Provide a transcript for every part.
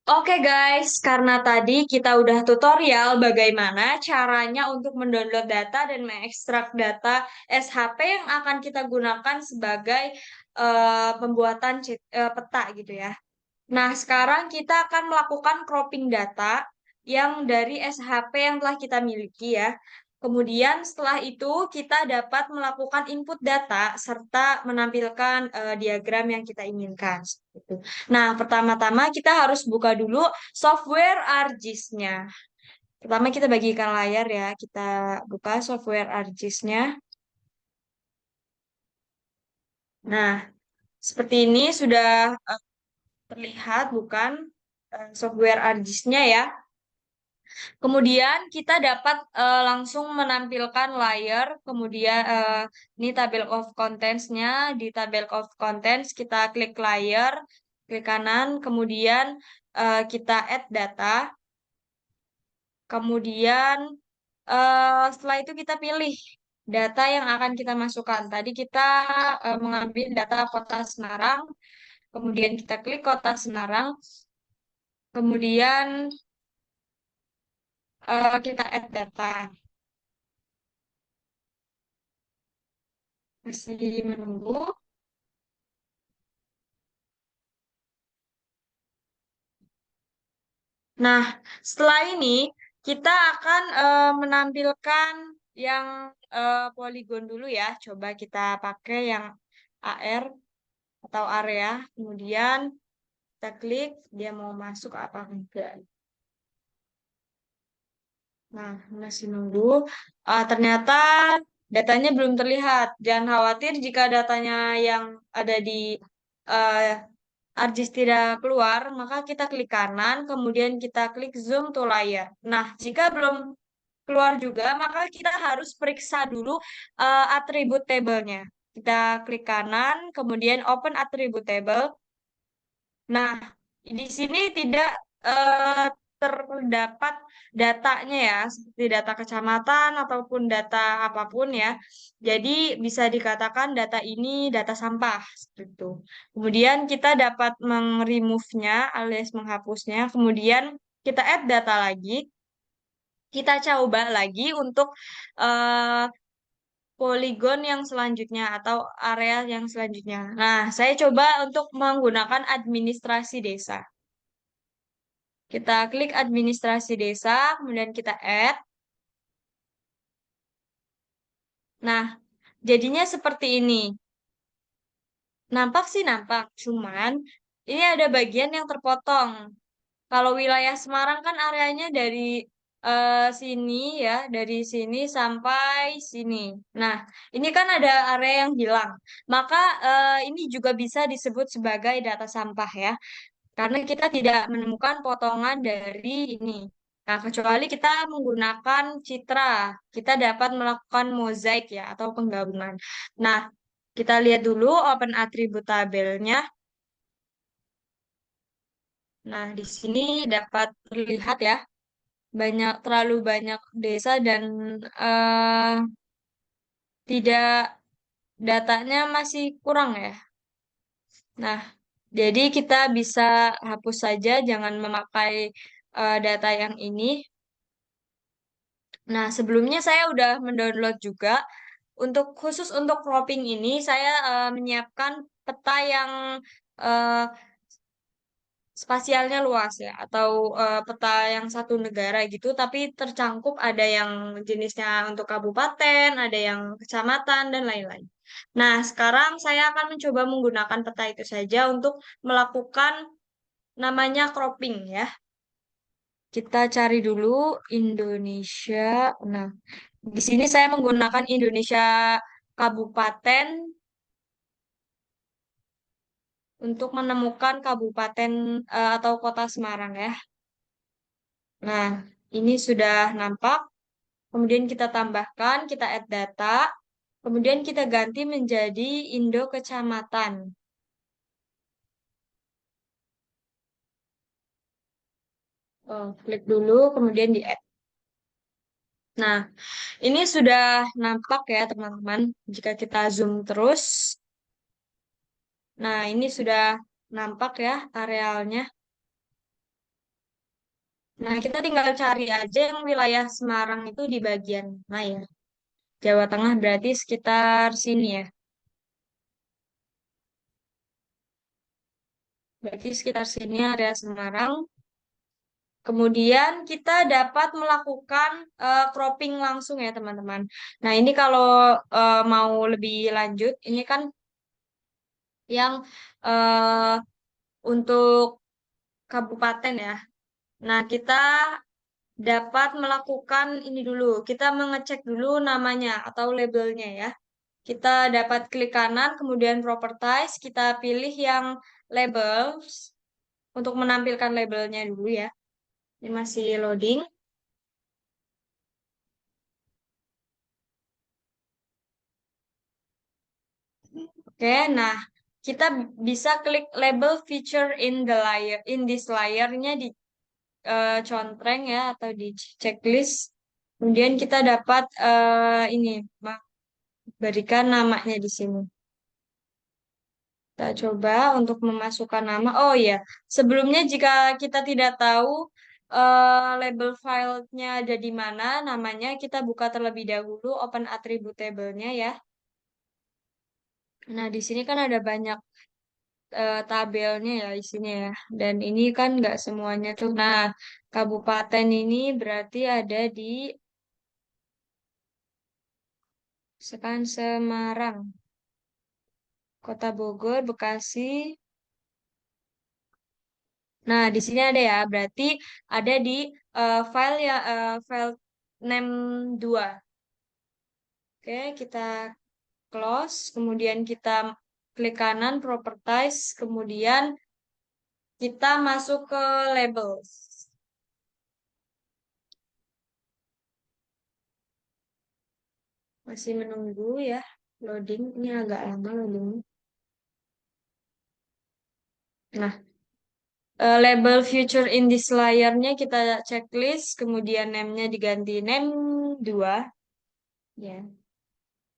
Oke guys, karena tadi kita udah tutorial bagaimana caranya untuk mendownload data dan mengekstrak data SHP yang akan kita gunakan sebagai pembuatan peta gitu ya. Nah, sekarang kita akan melakukan cropping data yang dari SHP yang telah kita miliki ya. Kemudian setelah itu kita dapat melakukan input data serta menampilkan diagram yang kita inginkan. Seperti itu. Nah, pertama-tama kita harus buka dulu software ArcGIS-nya. Pertama kita bagikan layar ya. Kita buka software ArcGIS-nya. Nah, seperti ini sudah terlihat bukan software ArcGIS-nya ya. Kemudian kita dapat langsung menampilkan layer, kemudian ini table of contents-nya. Di table of contents kita klik layer, klik kanan, kemudian kita add data, kemudian setelah itu kita pilih data yang akan kita masukkan. Tadi kita mengambil data Kota Semarang, kemudian kita klik Kota Semarang, kemudian kita add data. Masih menunggu. Nah, setelah ini kita akan menampilkan yang poligon dulu ya. Coba kita pakai yang AR atau area. Kemudian kita klik dia mau masuk apa enggak. Nah, masih nunggu. Ternyata datanya belum terlihat. Jangan khawatir jika datanya yang ada di uh, ArcGIS tidak keluar, maka kita klik kanan, kemudian kita klik zoom to layer. Nah, jika belum keluar juga, maka kita harus periksa dulu atribut tabelnya. Kita klik kanan, kemudian open attribute table. Nah, di sini tidak terdapat datanya ya, seperti data kecamatan ataupun data apapun ya. Jadi bisa dikatakan data ini data sampah seperti itu. Kemudian kita dapat meng-remove-nya alias menghapusnya. Kemudian kita add data lagi. Kita coba lagi untuk eh, poligon yang selanjutnya atau area yang selanjutnya. Nah, saya coba untuk menggunakan administrasi desa. Kita klik administrasi desa, kemudian kita add. Nah, jadinya seperti ini. Nampak sih nampak, cuman ini ada bagian yang terpotong. Kalau wilayah Semarang kan areanya dari sini ya, dari sini sampai sini. Nah, ini kan ada area yang hilang. Maka ini juga bisa disebut sebagai data sampah ya. Karena kita tidak menemukan potongan dari ini. Nah, kecuali kita menggunakan citra, kita dapat melakukan mozaik ya atau penggabungan. Nah, kita lihat dulu open attribute tabelnya. Nah, di sini dapat terlihat ya, terlalu banyak desa dan eh, tidak datanya masih kurang ya. Nah, jadi kita bisa hapus saja, jangan memakai data yang ini. Nah, sebelumnya saya udah mendownload juga. Untuk khusus untuk cropping ini, saya menyiapkan peta yang eh, spasialnya luas ya, atau peta yang satu negara gitu. Tapi tercangkup ada yang jenisnya untuk kabupaten, ada yang kecamatan dan lain-lain. Nah, sekarang saya akan mencoba menggunakan peta itu saja untuk melakukan namanya cropping ya. Kita cari dulu Indonesia. Nah, di sini saya menggunakan Indonesia kabupaten untuk menemukan kabupaten atau kota Semarang ya. Nah, ini sudah nampak. Kemudian kita tambahkan, kita add data. Kemudian kita ganti menjadi Indo Kecamatan. Oh, klik dulu, kemudian di add. Nah, ini sudah nampak ya teman-teman. Jika kita zoom terus. Nah, ini sudah nampak ya arealnya. Nah, kita tinggal cari aja yang wilayah Semarang itu di bagian mana ya. Jawa Tengah berarti sekitar sini ya. Berarti sekitar sini area Semarang. Kemudian kita dapat melakukan cropping langsung ya teman-teman. Nah, ini kalau mau lebih lanjut, ini kan yang eh, untuk kabupaten ya. Nah, kita dapat melakukan ini dulu. Kita mengecek dulu namanya atau labelnya ya. Kita dapat klik kanan, kemudian properties, kita pilih yang labels untuk menampilkan labelnya dulu ya. Ini masih loading. Oke, nah kita bisa klik label feature in the layer, in this layer-nya di contreng ya atau di checklist. Kemudian kita dapat ini berikan namanya di sini. Kita coba untuk memasukkan nama. Oh iya, sebelumnya jika kita tidak tahu label filenya ada di mana, namanya kita buka terlebih dahulu open attribute-nya ya. Nah, di sini kan ada banyak tabelnya ya isinya ya. Dan ini kan nggak semuanya tuh. Nah, kabupaten ini berarti ada di Semarang, Kota Bogor, Bekasi. Nah, di sini ada ya, berarti ada di file ya file name 2. Oke, kita close, kemudian kita klik kanan properties, kemudian kita masuk ke labels. Masih menunggu ya loading, ini agak lama loading. Nah, label future in this layernya kita checklist, kemudian name-nya diganti name 2 ya.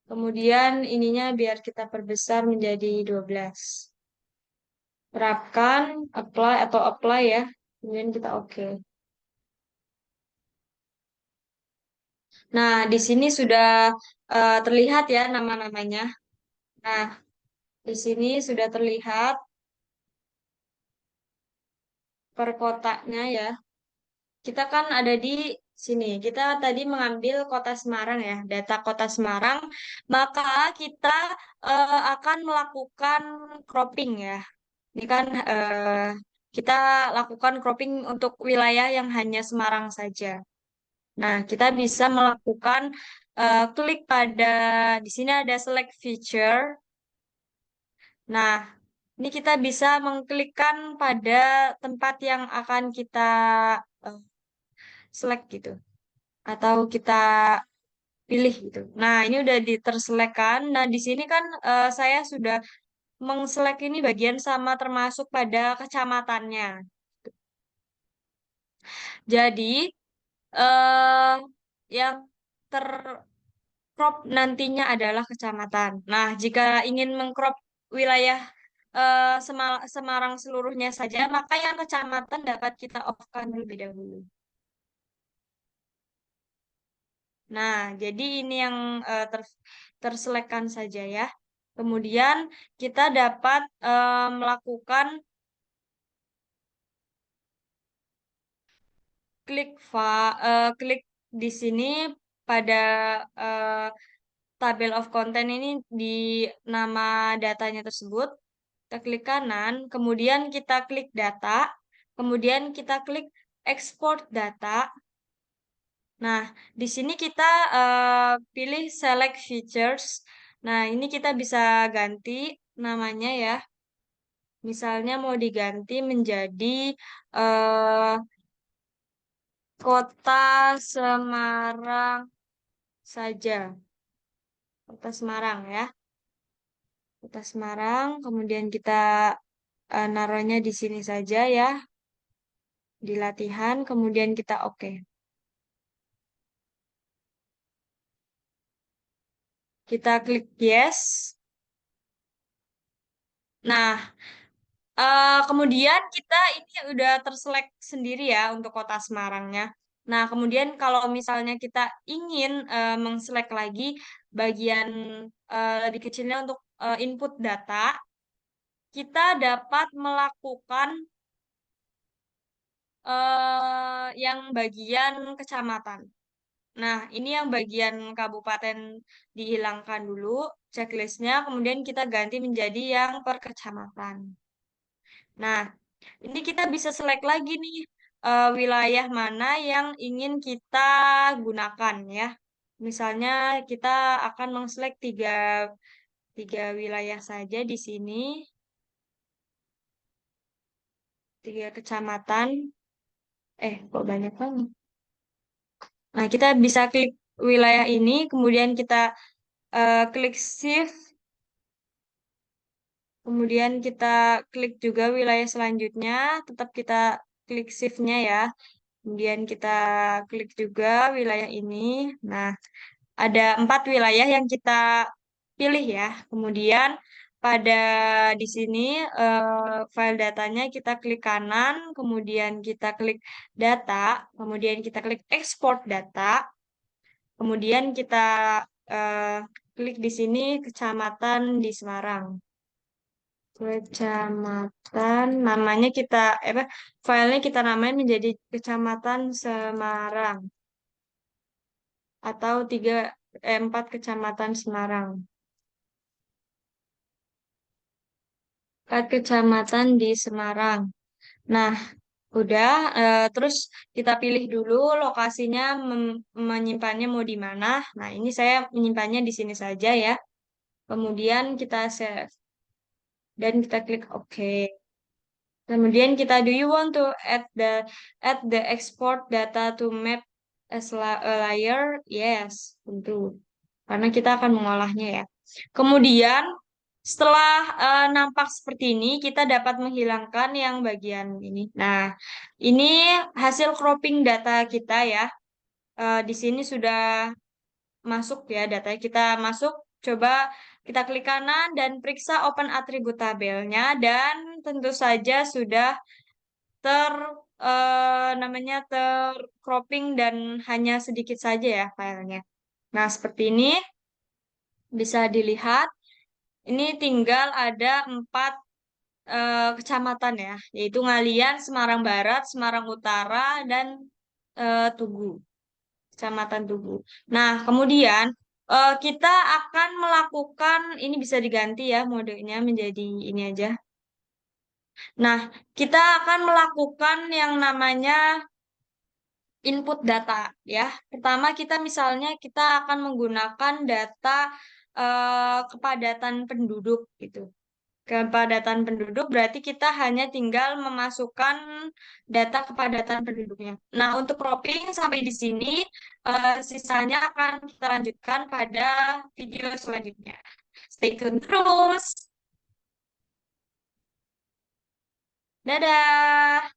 Kemudian ininya biar kita perbesar menjadi 12. Terapkan, apply atau apply ya. Kemudian kita oke. Nah, di sini sudah terlihat ya nama-namanya. Nah, di sini sudah terlihat per kotaknya ya. Kita kan ada di sini. Kita tadi mengambil kota Semarang ya, data kota Semarang. Maka kita akan melakukan cropping ya. Ini kan kita lakukan cropping untuk wilayah yang hanya Semarang saja. Nah, kita bisa melakukan klik pada di sini ada select feature. Nah, ini kita bisa mengklikkan pada tempat yang akan kita eh, select gitu atau kita pilih gitu. Nah, ini udah diterselekkan. Nah, di sini kan saya sudah mengselek ini bagian sama termasuk pada kecamatannya. Jadi, eh yang tercrop nantinya adalah kecamatan. Nah, jika ingin mengcrop wilayah Semarang seluruhnya saja, maka yang kecamatan dapat kita off-kan terlebih dahulu. Nah, jadi ini yang terselekan saja ya. Kemudian kita dapat melakukan klik di sini pada eh, tabel of content ini di nama datanya tersebut. Kita klik kanan, kemudian kita klik data, kemudian kita klik export data. Nah, di sini kita pilih select features. Nah, ini kita bisa ganti namanya ya. Misalnya mau diganti menjadi eh, Kota Semarang saja. Kota Semarang ya. Kota Semarang, kemudian kita naruhnya di sini saja ya, di latihan, kemudian kita oke. Kita klik yes. Nah, Kemudian kita ini udah terselek sendiri ya untuk kota Semarangnya. Nah, kemudian kalau misalnya kita ingin mengselek lagi bagian lebih kecilnya untuk input data, kita dapat melakukan yang bagian kecamatan. Nah, ini yang bagian kabupaten dihilangkan dulu checklistnya, kemudian kita ganti menjadi yang per kecamatan. Nah, ini kita bisa select lagi nih wilayah mana yang ingin kita gunakan ya. Misalnya kita akan mengselect tiga wilayah saja di sini, tiga kecamatan. Kok banyak banget. Nah, kita bisa klik wilayah ini, kemudian kita klik shift, kemudian kita klik juga wilayah selanjutnya, tetap kita klik shift-nya ya. Kemudian kita klik juga wilayah ini. Nah, ada 4 wilayah yang kita pilih ya. Kemudian pada di sini file datanya kita klik kanan, kemudian kita klik data, kemudian kita klik export data, kemudian kita eh, klik di sini kecamatan di Semarang. Kecamatan namanya kita apa filenya kita namain menjadi Kecamatan Semarang atau 4 Kecamatan Semarang. 4 kecamatan di Semarang. Nah, udah terus kita pilih dulu lokasinya menyimpannya mau di mana. Nah, ini saya menyimpannya di sini saja ya. Kemudian kita save dan kita klik OK. Kemudian kita do you want to add the export data to map as a layer? Yes, tentu. Karena kita akan mengolahnya ya. Kemudian setelah nampak seperti ini, kita dapat menghilangkan yang bagian ini. Nah, ini hasil cropping data kita ya. Di sini sudah masuk ya datanya. Kita masuk, coba kita klik kanan dan periksa open atribut tabelnya dan tentu saja sudah ter namanya tercropping dan hanya sedikit saja ya filenya. Nah, seperti ini bisa dilihat. Ini tinggal ada 4 kecamatan ya, yaitu Ngalian, Semarang Barat, Semarang Utara, dan Tugu, Kecamatan Tugu. Nah, kemudian kita akan melakukan, ini bisa diganti ya modenya menjadi ini aja. Nah, kita akan melakukan yang namanya input data ya. Pertama kita misalnya kita akan menggunakan data kepadatan penduduk gitu. Kepadatan penduduk berarti kita hanya tinggal memasukkan data kepadatan penduduknya. Nah, untuk cropping sampai di sini sisanya akan kita lanjutkan pada video selanjutnya. Stay tune terus. Dadah.